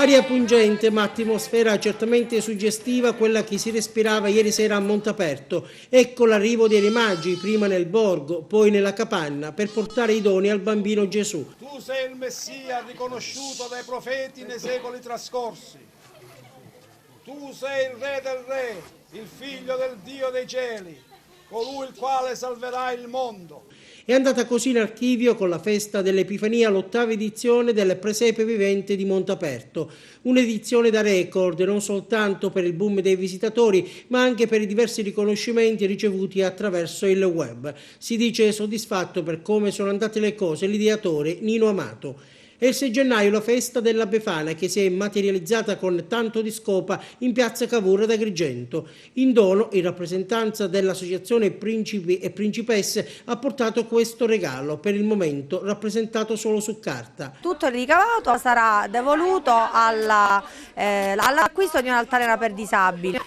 Aria pungente ma atmosfera certamente suggestiva quella che si respirava ieri sera a Montaperto. Ecco l'arrivo dei re magi, prima nel borgo, poi nella capanna, per portare i doni al bambino Gesù. Tu sei il Messia riconosciuto dai profeti nei secoli trascorsi. Tu sei il Re del Re, il Figlio del Dio dei cieli, colui il quale salverà il mondo. È andata così in archivio con la festa dell'Epifania l'8ª edizione del Presepe Vivente di Montaperto. Un'edizione da record non soltanto per il boom dei visitatori, ma anche per i diversi riconoscimenti ricevuti attraverso il web. Si dice soddisfatto per come sono andate le cose l'ideatore Nino Amato. È il 6 gennaio la festa della Befana che si è materializzata con tanto di scopa in piazza Cavour ad Agrigento. In dono, in rappresentanza dell'associazione Principi e Principesse, ha portato questo regalo, per il momento rappresentato solo su carta. Tutto il ricavato sarà devoluto all'acquisto di un'altalena per disabili.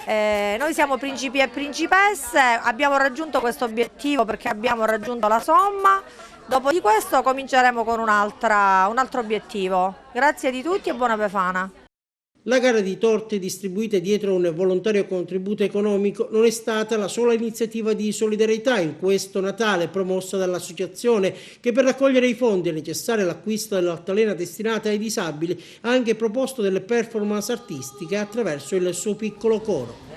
Noi siamo Principi e Principesse, abbiamo raggiunto questo obiettivo perché abbiamo raggiunto la somma. Dopo di questo cominceremo con un altro obiettivo. Grazie di tutti e buona Befana. La gara di torte distribuite dietro un volontario contributo economico non è stata la sola iniziativa di solidarietà in questo Natale promossa dall'associazione che per raccogliere i fondi necessari all'acquisto dell'altalena destinata ai disabili ha anche proposto delle performance artistiche attraverso il suo piccolo coro.